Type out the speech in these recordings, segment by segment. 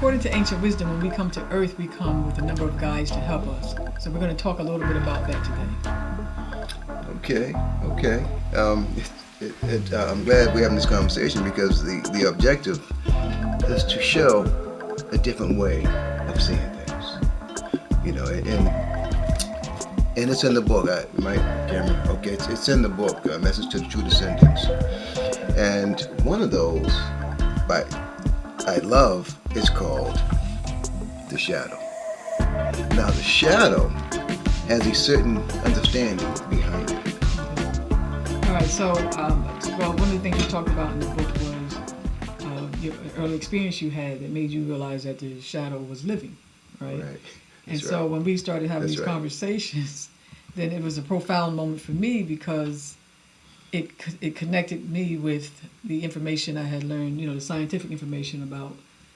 according to ancient wisdom, when we come to Earth, we come with a number of guides to help us. So we're going to talk a little bit about that today. Okay, okay. I'm glad we're having this conversation because the objective is to show a different way of seeing things. You know, and it's in the book. My camera. Okay, it's in the book. Message to the True Descendants. And one of those, by I love, is called the shadow. Now, the shadow has a certain understanding behind it. All right. So, well, one of the things you talked about in the book was your early experience you had that made you realize that the shadow was living, right? Right. And so when we started having these conversations, then it was a profound moment for me because it connected me with the information I had learned, the scientific information about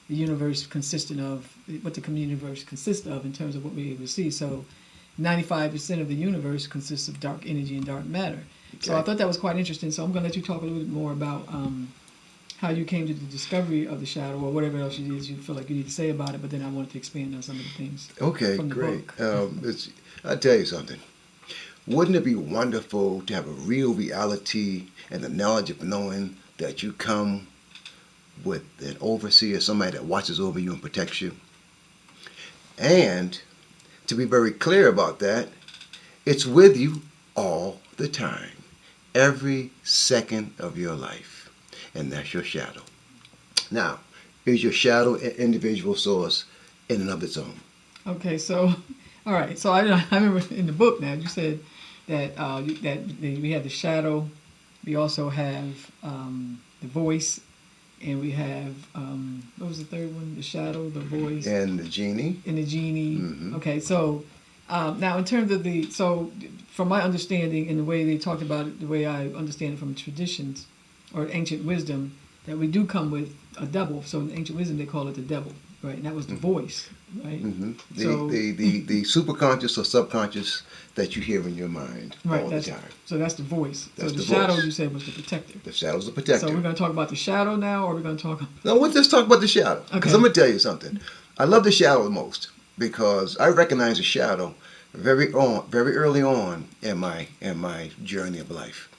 the universe consisting of, what the universe consists of in terms of what we're able to see. So 95% of the universe consists of dark energy and dark matter. Okay. So I thought that was quite interesting. So I'm going to let you talk a little bit more about how you came to the discovery of the shadow, or whatever else you feel like you need to say about it, but then I wanted to expand on some of the things from the great. book. I'll tell you something. Wouldn't it be wonderful to have a real reality and the knowledge of knowing that you come with an overseer, somebody that watches over you and protects you? And to be very clear about that, it's with you all the time, every second of your life. And that's your shadow. Now, is your shadow an individual source in and of its own? Okay, so, all right. So I remember in the book now, you said that we have the shadow, we also have the voice, and we have, what was the third one? The shadow, the voice. And the genie. And the genie. Mm-hmm. Okay, so now in terms of so from my understanding and the way they talked about it, the way I understand it from traditions, or ancient wisdom, that we do come with a devil. So in ancient wisdom, they call it the devil, right? And that was the voice, right? Mm-hmm. The superconscious or subconscious that you hear in your mind all the time. So that's the voice. That's so the shadow, voice. You said, was the protector. The shadow's the protector. So we're going to talk about the shadow now, or we're going to talk... No, let's just talk about the shadow. Because I'm going to tell you something. I love the shadow the most because I recognize the shadow very early on in my journey of life.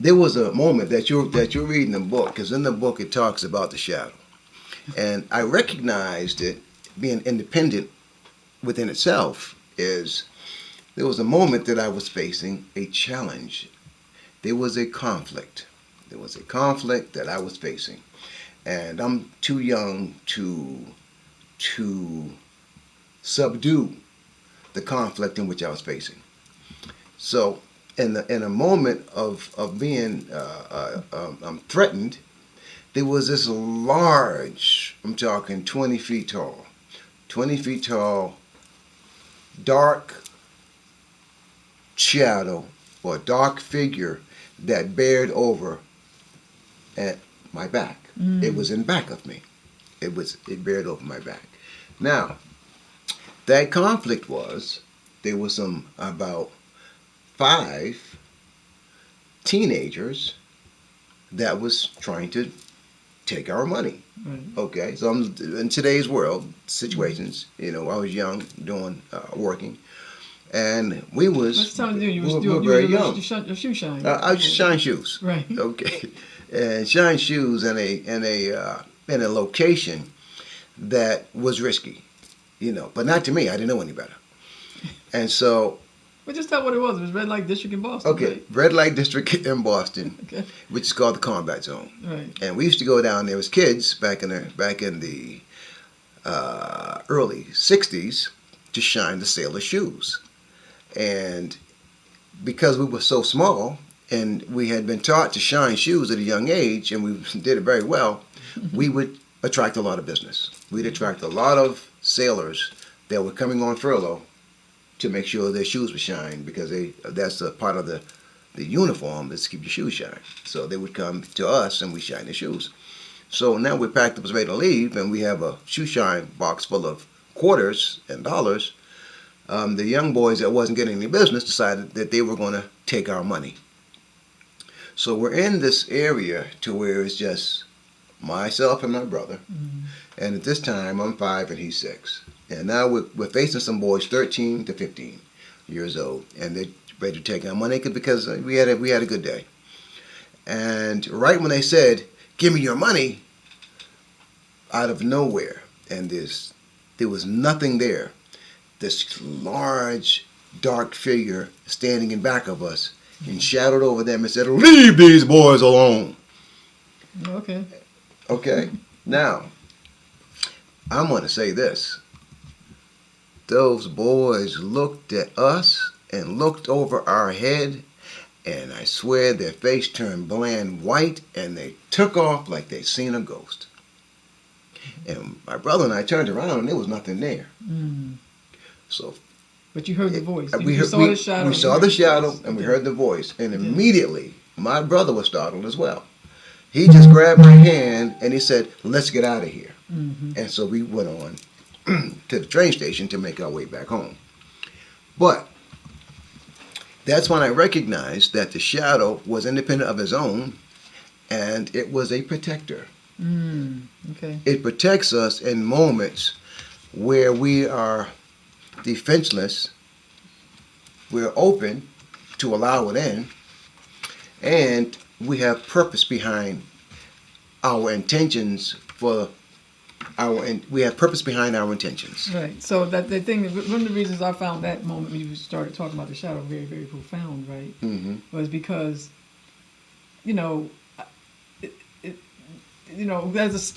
There was a moment that you're reading the book, because in the book it talks about the shadow. And I recognized it being independent within itself is there was a moment that I was facing a challenge. There was a conflict. There was a conflict that I was facing. And I'm too young to subdue the conflict in which I was facing. So in a moment of being threatened, there was this large, I'm talking 20 feet tall, dark shadow or dark figure that bared over at my back. Mm. It was in back of me. It bared over my back. Now, that conflict was, there was about 5 teenagers that was trying to take our money. Right. Okay, so in today's world situations, I was young, working, and we was. What's telling you? We were very young. Your shoe shine. I was shine shoes. Right. Okay, and shine shoes in a location that was risky, but not to me. I didn't know any better, and so. But just tell what it was. It was Red Light District in Boston. Okay, right? Red Light District in Boston, okay. Which is called the Combat Zone. Right. And we used to go down there as kids back in the early '60s to shine the sailor shoes. And because we were so small and we had been taught to shine shoes at a young age, and we did it very well, we would attract a lot of business. We'd attract a lot of sailors that were coming on furlough to make sure their shoes would shine, because that's a part of the uniform is to keep your shoes shine. So they would come to us and we shine their shoes. So now we're packed up, ready to leave, and we have a shoe shine box full of quarters and dollars. The young boys that wasn't getting any business decided that they were going to take our money. So we're in this area to where it's just myself and my brother. Mm-hmm. And at this time, I'm 5 and he's 6. And now we're facing some boys 13 to 15 years old, and they're ready to take our money because we had a good day. And right when they said, "Give me your money," out of nowhere, and there was nothing there. This large, dark figure standing in back of us and shadowed over them and said, "Leave these boys alone." Okay. Okay? Now, I'm going to say this. Those boys looked at us and looked over our head, and I swear their face turned bland white, and they took off like they'd seen a ghost. And my brother and I turned around, and there was nothing there. Mm. So, But you heard the voice. we saw the shadow. We saw the shadow, and we Okay. heard the voice. And immediately, my brother was startled as well. He just grabbed my hand, and he said, "Let's get out of here." Mm-hmm. And so we went on to the train station to make our way back home. But that's when I recognized that the shadow was independent of his own, and it was a protector. Okay. It protects us in moments where we are defenseless. We're open to allow it in, and we have purpose behind our intentions we have purpose behind our intentions. Right. So that the thing, one of the reasons I found that moment when you started talking about the shadow very, very profound, right, Mm-hmm. was because, you know,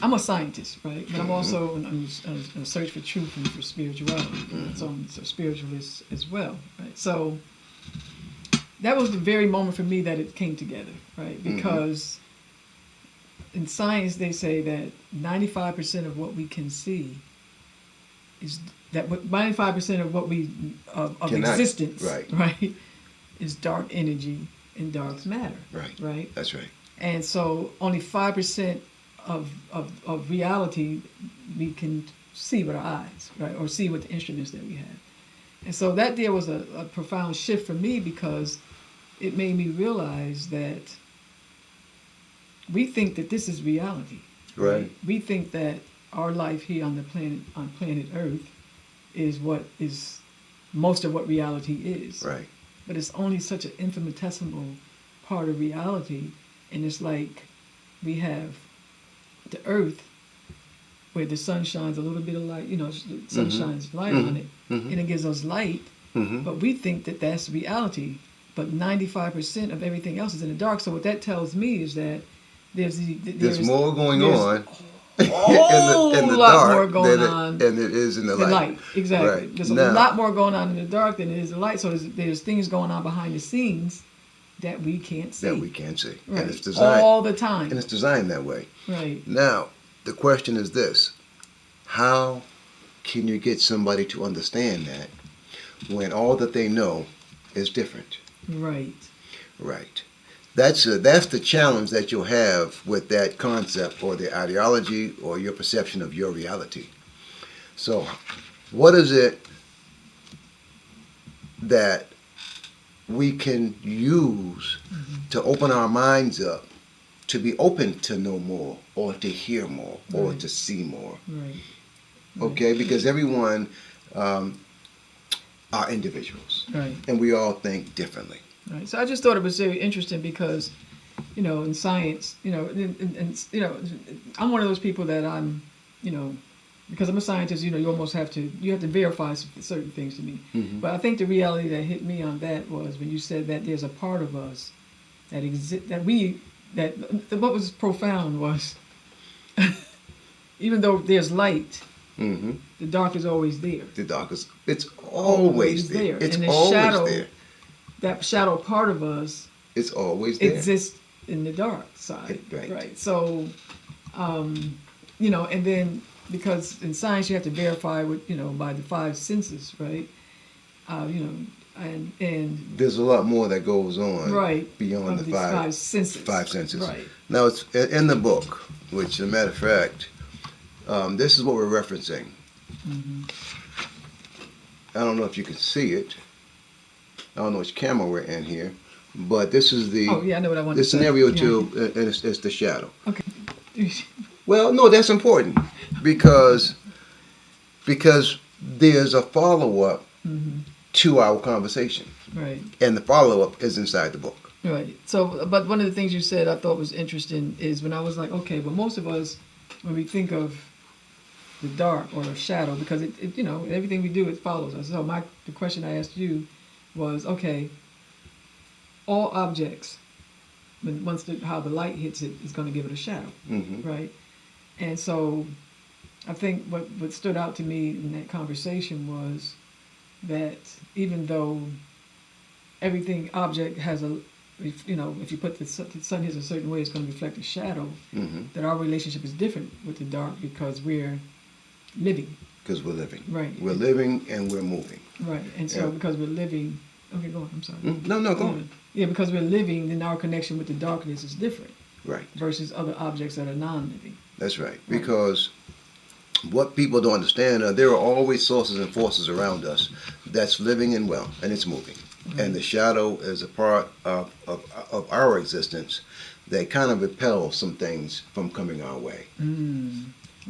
I'm a scientist, right, but I'm also on a search for truth and for spirituality. Mm-hmm. So I'm a spiritualist as well, right. So that was the very moment for me that it came together, right, because in science they say that 95% of what we can see is that 95% of what we of existence, right, is dark energy and dark matter, right. That's right. And so only 5% of reality we can see with our eyes, right, or see with the instruments that we have. And so that there was a profound shift for me because it made me realize that we think that this is reality. Right. We think that our life here on planet Earth is what is most of what reality is. Right. But it's only such an infinitesimal part of reality, and it's like we have the Earth where the sun shines a little bit of light, the sun shines light on it, and it gives us light, but we think that that's reality. But 95% of everything else is in the dark. So what that tells me is that there's more going on in the dark than it is in the light. Exactly. Right. There's a lot more going on in the dark than it is in the light. So there's things going on behind the scenes that we can't see. Right. And it's designed all the time. And it's designed that way. Right. Now, the question is this: how can you get somebody to understand that when all that they know is different? Right. Right. That's the challenge that you'll have with that concept or the ideology or your perception of your reality. So, what is it that we can use to open our minds up to be open to know more or to hear more or to see more? Right. Okay, because everyone are individuals, right, and we all think differently. Right. So I just thought it was very interesting because, in science, I'm one of those people that I'm, because I'm a scientist, you almost have to verify certain things to me. Mm-hmm. But I think the reality that hit me on that was when you said that there's a part of us that what was profound was, even though there's light, the dark is always there. The dark is, it's always there. It's and the always shadow, there. That shadow part of us, it's always there. Exists in the dark side. Right. So, and then because in science you have to verify with, by the 5 senses, right? And there's a lot more that goes on beyond the 5 senses. 5 senses. Right. Now, it's in the book, which, as a matter of fact, this is what we're referencing. Mm-hmm. I don't know if you can see it. I don't know which camera we're in here, but this is the. Oh yeah, I know what I want. This scenario 2, and it's the shadow. Okay. Well, no, that's important because there's a follow up Mm-hmm. to our conversation, Right. and the follow up is inside the book. Right. So, but one of the things you said I thought was interesting is when I was like, okay, but most of us, when we think of the dark or the shadow, because it you know, everything we do, it follows us. So the question I asked you was, okay, all objects, how the light hits it, is going to give it a shadow, Mm-hmm. right? And so, I think what stood out to me in that conversation was that even though everything object has a, you know, if you put the sun hits a certain way, it's going to reflect a shadow. Mm-hmm. That our relationship is different with the dark because we're living. Because we're living. Right. We're living and we're moving. Right. And so Yeah. because we're living, okay, go on. I'm sorry. No, go on. Yeah, because we're living, then our connection with the darkness is different. Right. Versus other objects that are non-living. That's right. Because what people don't understand, there are always sources and forces around us that's living and well, and it's moving. Right. And the shadow is a part of our existence that kind of repels some things from coming our way.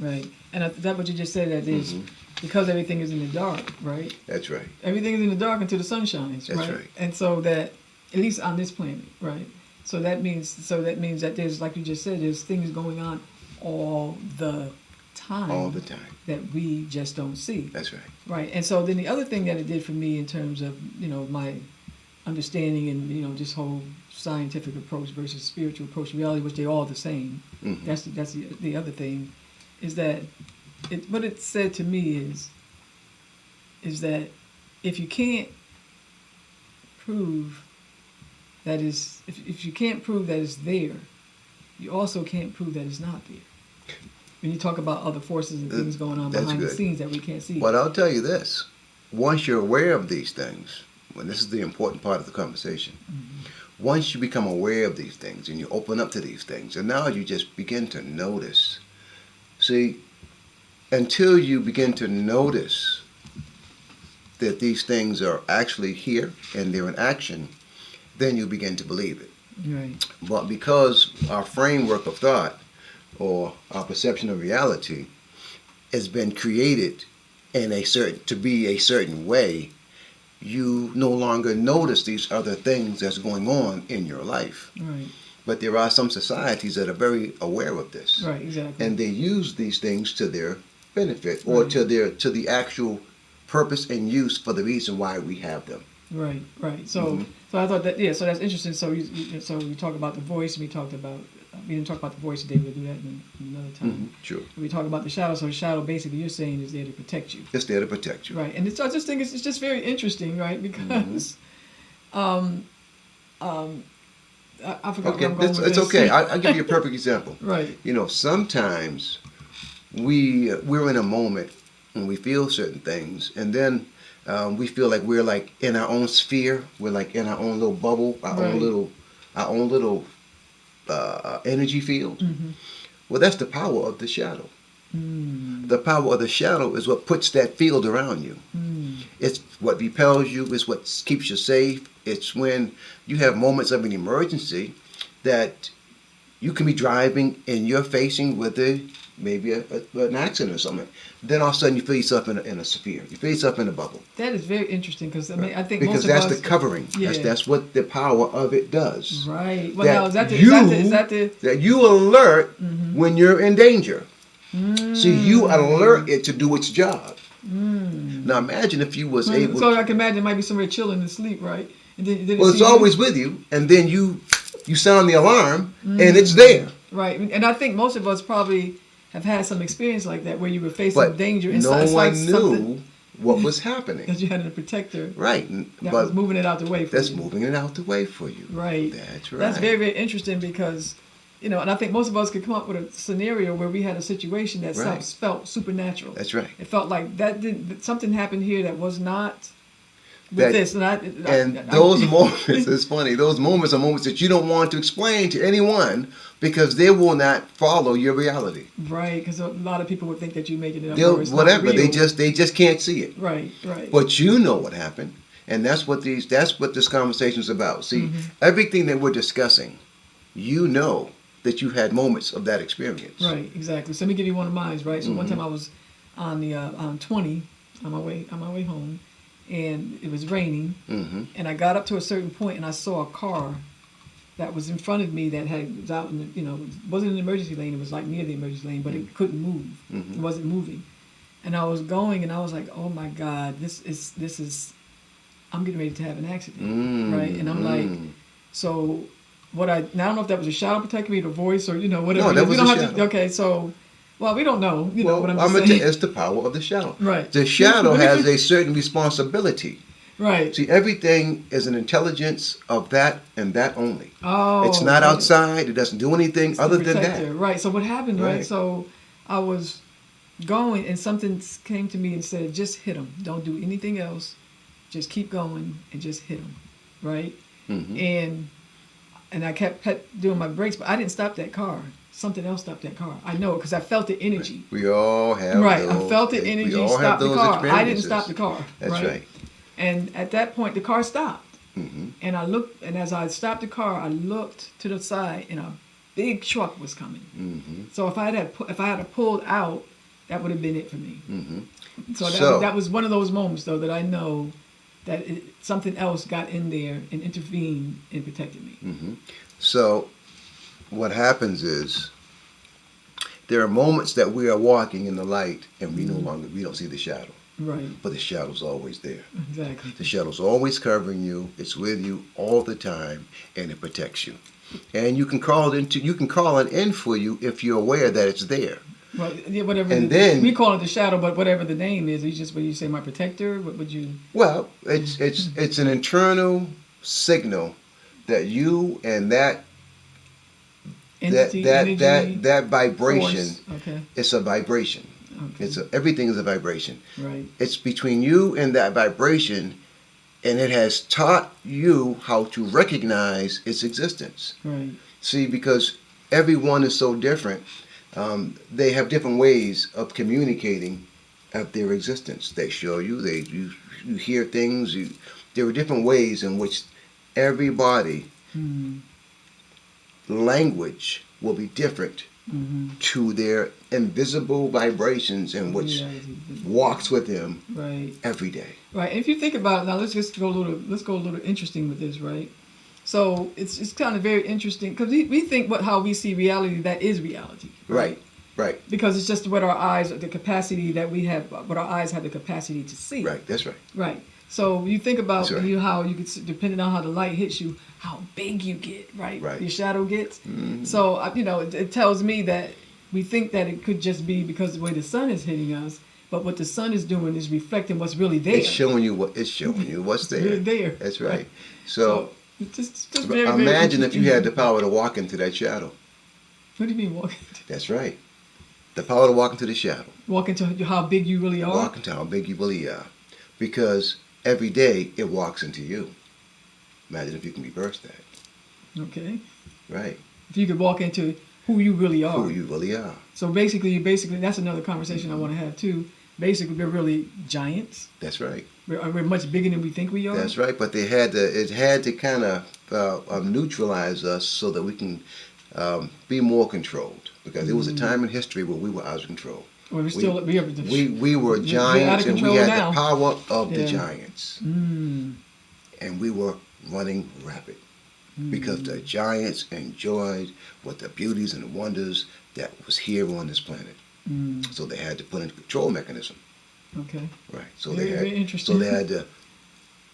Right. And that what you just said, that is because everything is in the dark, right? That's right. Everything is in the dark until the sun shines, That's right? right. And so that, at least on this planet, right? So that means that there's, like you just said, there's things going on all the time. All the time. That we just don't see. That's right. Right. And so then the other thing that it did for me in terms of, you know, my understanding and, you know, this whole scientific approach versus spiritual approach to reality, which they're all the same. Mm-hmm. That's the other thing, is that what it said to me is that if you can't prove that is, if you can't prove that it's there, you also can't prove that it's not there. When you talk about other forces and things going on That's behind good. the scenes that we can't see. But I'll tell you this. Once you're aware of these things, and this is the important part of the conversation, once you become aware of these things and you open up to these things, and now you just begin to notice. See, until you begin to notice that these things are actually here and they're in action, then you begin to believe it. Right. But because our framework of thought or our perception of reality has been created to be a certain way, you no longer notice these other things that's going on in your life. Right. But there are some societies that are very aware of this. Right, exactly. And they use these things to their benefit or to the actual purpose and use for the reason why we have them. Right, right. So, so I thought that, yeah. So that's interesting. So, we talk about the voice. We talked about. We didn't talk about the voice today. We'll do that in another time. Sure. We talk about the shadow. So the shadow, basically, you're saying is there to protect you. It's there to protect you. Right, and I just think it's just very interesting, right? Because, I forgot. Okay, where I'm going with it's this. okay. I'll give you a perfect example. Right. You know, sometimes we're in a moment when we feel certain things, and then we feel like we're like in our own sphere. We're like in our own little bubble, our own little energy field. Well, that's the power of the shadow. The power of the shadow is what puts that field around you. It's what repels you. It's what keeps you safe. It's when you have moments of an emergency that you can be driving and you're facing with maybe an accident or something. Then all of a sudden you feel yourself in a sphere. You feel yourself in a bubble. That is very interesting because I mean I think because most that's of us, the covering. Yeah. That's what the power of it does. Right. Well, That now is that that you alert when you're in danger. So you alert it to do its job. Now imagine if you was able. So I can imagine it might be somewhere chilling and sleep, right? And then Well, it's always with you, and then you sound the alarm, and it's there. Right, and I think most of us probably have had some experience like that where you were facing danger No inside. one knew what was happening. Because you had a protector. Right. That was moving it out the way for you. That's moving it out the way for you. Right. That's right. That's very, very interesting because, you know, and I think most of us could come up with a scenario where we had a situation that felt supernatural. That's right. It felt like something happened here that was not with this. And those moments, it's funny, those moments are moments that you don't want to explain to anyone because they will not follow your reality. Right, because a lot of people would think that you're making it up. They'll, or it's whatever, not real. they just can't see it. Right, right. But you know what happened. And that's what this conversation is about. See, everything that we're discussing, you know that you had moments of that experience. Right, exactly. So let me give you one of mine, right? So one time I was on the on 20 on my way home, and it was raining, and I got up to a certain point and I saw a car that was in front of me that was out in the, it wasn't in the emergency lane. It was like near the emergency lane, but it couldn't move. It wasn't moving, and I was going, and I was like, oh my God, this is I'm getting ready to have an accident, right? And I'm like, so. Now, I don't know if that was a shadow protecting me, the voice, or whatever. No, that was a shadow. Okay, so, well, we don't know. You know what I'm gonna saying. it's the power of the shadow. Right. The shadow has a certain responsibility. Right. See, everything is an intelligence of that and that only. Oh. It's not outside. It doesn't do anything other than that. Right. So what happened? Right. So I was going, and something came to me and said, "Just hit him. Don't do anything else. Just keep going and just hit him." Right. And I kept doing my brakes, but I didn't stop that car. Something else stopped that car. I know it because I felt the energy. We all have right. those. I felt the energy. We all stop have the those car. I didn't stop the car. That's right. And at that point, the car stopped. And I looked, and as I stopped the car, I looked to the side, and a big truck was coming. So if I had pulled out, that would have been it for me. So that was one of those moments, though, that I know that something else got in there and intervened and protected me. So what happens is there are moments that we are walking in the light and we don't see the shadow. Right. But the shadow's always there. Exactly. The shadow's always covering you. It's with you all the time, and it protects you. And you can call it in for you if you're aware that it's there. Well, yeah, whatever. And then we call it the shadow, but whatever the name is, when you say my protector, what would you? Well, it's an internal signal that you and that entity, that vibration. Force. Okay. It's a vibration. Okay. Everything is a vibration. Right. It's between you and that vibration, and it has taught you how to recognize its existence. Right. See, because everyone is so different. They have different ways of communicating of their existence. They show you, you hear things. There are different ways in which everybody language will be different to their invisible vibrations in which walks with them every day. Right. And if you think about it, now let's go a little interesting with this, right? So it's kind of very interesting because we think how we see reality, that is reality. Right. Because it's just what our eyes, the capacity that we have, what our eyes have the capacity to see. Right. That's right. Right. So you think about how you could, depending on how the light hits you, how big you get, right? Your shadow gets. So it tells me that we think that it could just be because of the way the sun is hitting us, but what the sun is doing is reflecting what's really there. It's showing you what's there. Really there. That's right. So just very, imagine if you had the power to walk into that shadow. What do you mean walk into? That's right. The power to walk into the shadow. Walk into how big you really are? Walk into how big you really are. Because every day it walks into you. Imagine if you can reverse that. Okay. Right. If you could walk into who you really are. Who you really are. So basically, that's another conversation I want to have too. Basically, we're really giants. That's right. We're much bigger than we think we are. That's right. But it had to kind of neutralize us so that we can be more controlled. Because there was a time in history where we were out of control. Well, we were giants, and we had the power of the giants. And we were running rapid. Because the giants enjoyed what the beauties and the wonders that was here on this planet. So they had to put in a control mechanism. Okay. Right. So very interesting. they had to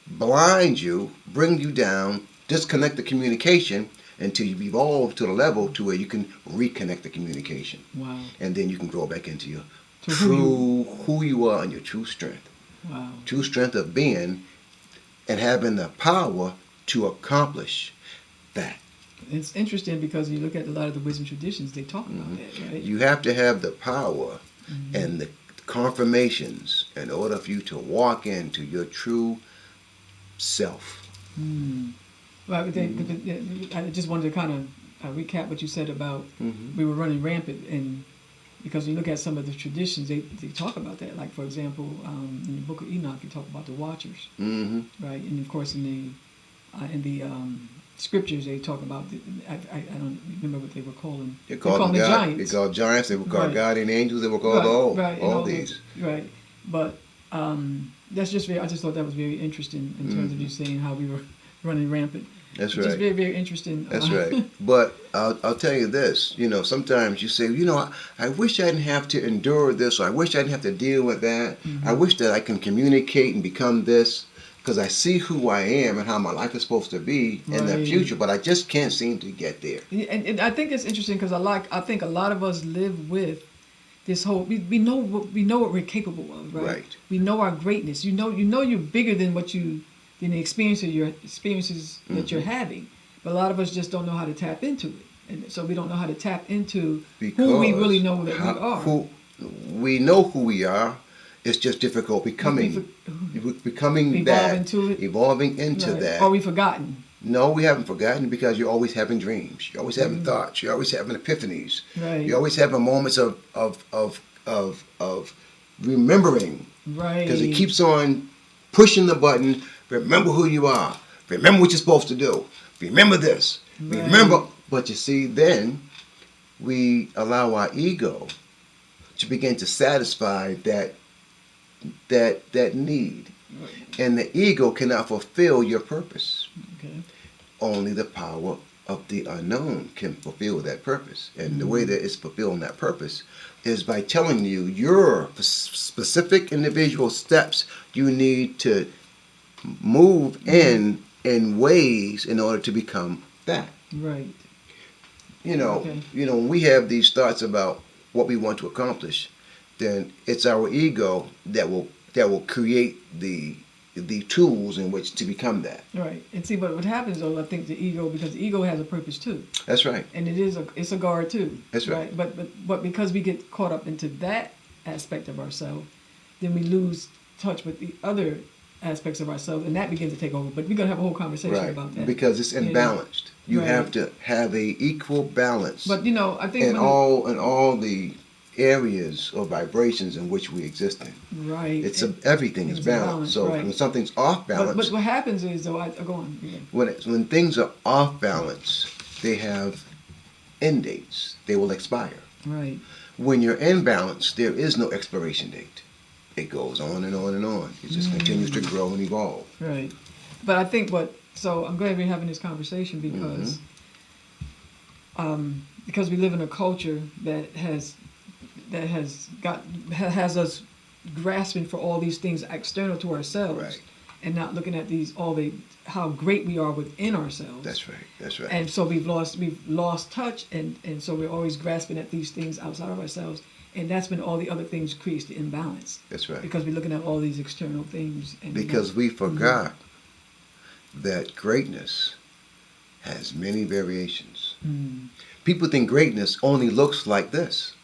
blind you, bring you down, disconnect the communication until you evolve to the level to where you can reconnect the communication. Wow. And then you can grow back into your who you are and your true strength. Wow. True strength of being and having the power to accomplish that. It's interesting because you look at a lot of the wisdom traditions, they talk about that, right? You have to have the power and the confirmations in order for you to walk into your true self. Well, I just wanted to kind of recap what you said about we were running rampant, and because you look at some of the traditions, they talk about that. Like, for example, in the Book of Enoch, you talk about the Watchers, right? And of course, in the scriptures they talk about. I don't remember what they were calling. They They call them the giants. They called giants. They were called Right. guardian angels. They were called all these. Right. But that's just very. I just thought that was very interesting in terms of you saying how we were running rampant. That's Just right. very, very interesting. That's right. But I'll tell you this. Sometimes you say, I wish I didn't have to endure this, or I wish I didn't have to deal with that. I wish that I can communicate and become this, because I see who I am and how my life is supposed to be in the future, but I just can't seem to get there. And I think it's interesting because I think a lot of us live with this whole. We know what we're capable of, right? Right. We know our greatness. You know you're bigger than than the experiences that you're having. But a lot of us just don't know how to tap into it, and so we don't know how to tap into who we really know that we are. We know who we are. It's just difficult becoming evolving into that. Are we forgotten? No, we haven't forgotten, because you're always having dreams. You're always having thoughts. You're always having epiphanies. Right. You're always having moments of remembering. Right. Because it keeps on pushing the button. Remember who you are. Remember what you're supposed to do. Remember this. Right. Remember. But you see, then we allow our ego to begin to satisfy that need. Right. And the ego cannot fulfill your purpose. Okay. Only the power of the unknown can fulfill that purpose. And the way that it's fulfilling that purpose is by telling you your specific individual steps you need to move in ways in order to become that. Right. When we have these thoughts about what we want to accomplish, then it's our ego that will create the tools in which to become that. Right. And see, but what happens though, I think because the ego has a purpose too. That's right. And it's a guard too. That's right. But because we get caught up into that aspect of ourselves, then we lose touch with the other aspects of ourselves, and that begins to take over. But we're gonna have a whole conversation about that, because it's imbalanced. You have to have a equal balance. But I think in all the areas or vibrations in which we exist in. Right. Everything is balanced. So when something's off balance, but what happens is though, go on. Yeah. When things are off balance, they have end dates. They will expire. Right. When you're in balance, there is no expiration date. It goes on and on and on. It just continues to grow and evolve. Right. But I think so I'm glad we're having this conversation because we live in a culture that has us grasping for all these things external to ourselves, right, and not looking at how great we are within ourselves. That's right. That's right. And so we've lost touch, and so we're always grasping at these things outside of ourselves. And that's when all the other things creates the imbalance. That's right. Because we're looking at all these external things. Because we forgot that greatness has many variations. People think greatness only looks like this.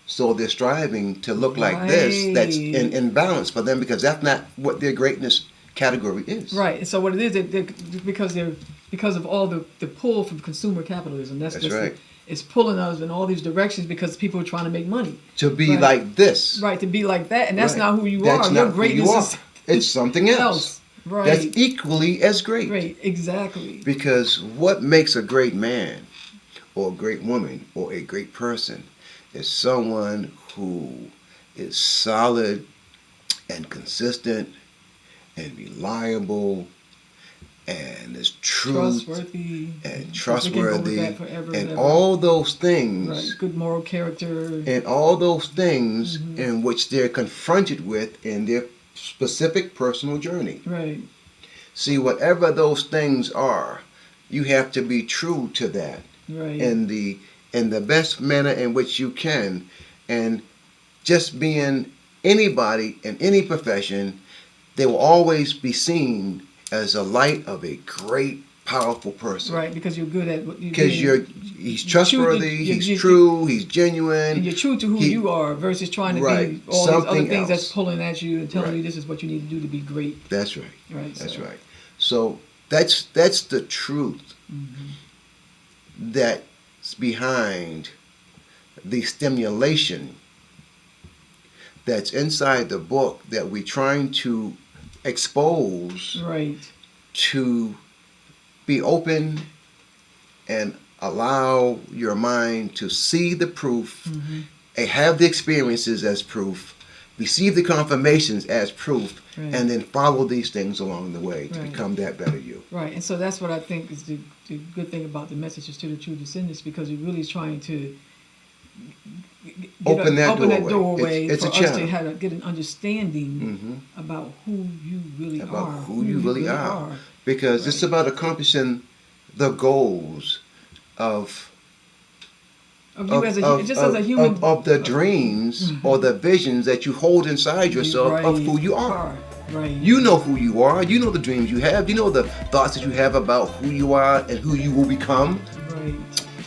So they're striving to look like this, that's in balance for them, because that's not what their greatness category is. Right. And so what it is, because of all the pull from consumer capitalism. That's right. It's pulling us in all these directions because people are trying to make money. To be like this. Right, to be like that. And that's not who you are. Your greatness is it's something else. Right. That's equally as great. Great, exactly. Because what makes a great man or a great woman or a great person is someone who is solid and consistent and reliable and is trustworthy and all those things, right. Good moral character, and all those things in which they're confronted with in their specific personal journey. Right. See, whatever those things are, you have to be true to that, right, in the best manner in which you can. And just being anybody in any profession, they will always be seen as a light of a great, powerful person. Right, because you're good at what you do. Because he's trustworthy, he's true, he's genuine. And you're true to who you are versus trying to be all these other things that's pulling at you and telling you this is what you need to do to be great. That's right. Right. That's right. So that's the truth that's behind the stimulation that's inside the book that we're trying to expose, right, to be open and allow your mind to see the proof, and have the experiences as proof, receive the confirmations as proof, and then follow these things along the way to become that better you. Right, and so that's what I think is the good thing about the messages to the true descendants, because it really is trying to open that doorway it's for a us to get an understanding about who you really are. Who you really are. Because it's about accomplishing the goals of you as a human, of the dreams or the visions that you hold inside yourself of who you are. Right. You know who you are. You know the dreams you have. You know the thoughts that you have about who you are and who you will become. Right.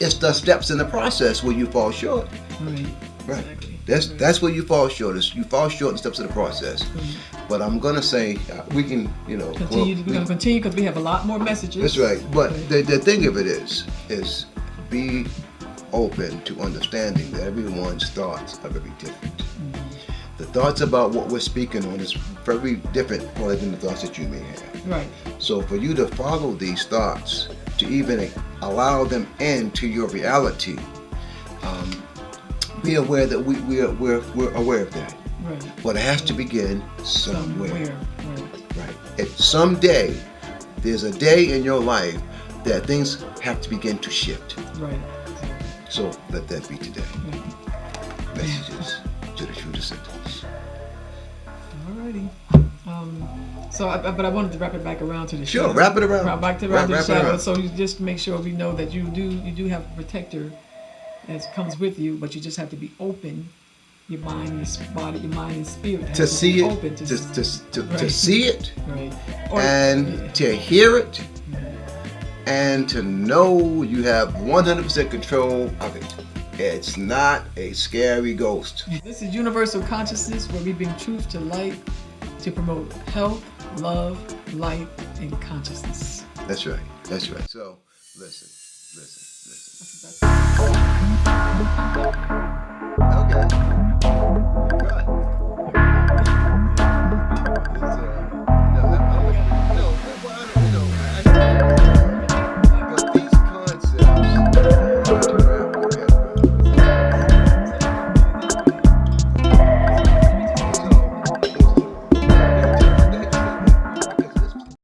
It's the steps in the process where you fall short. Right. Exactly. That's where you fall short. You fall short in the steps of the process. But I'm gonna say we can, continue. We're gonna continue because we have a lot more messages. That's right. But the thing of it is be open to understanding that everyone's thoughts are very different. The thoughts about what we're speaking on is very different probably than the thoughts that you may have. Right. So for you to follow these thoughts, to even allow them into your reality, be aware that we're aware of that. Right. But it has to begin somewhere. Right. It's someday, there's a day in your life that things have to begin to shift. Right. So let that be today. Messages to the true descendants. Alrighty. But I wanted to wrap it back around to the show. Sure, wrap it around. Back to the show. So you just make sure we know that you do have a protector that comes with you, but you just have to be open. Your mind, your body, your mind and spirit has to see it, open to see it, and to hear it, and to know you have 100% control of it. It's not a scary ghost. This is Universal Consciousness, where we bring truth to light to promote health, love, light, and consciousness. That's right. So listen. Okay.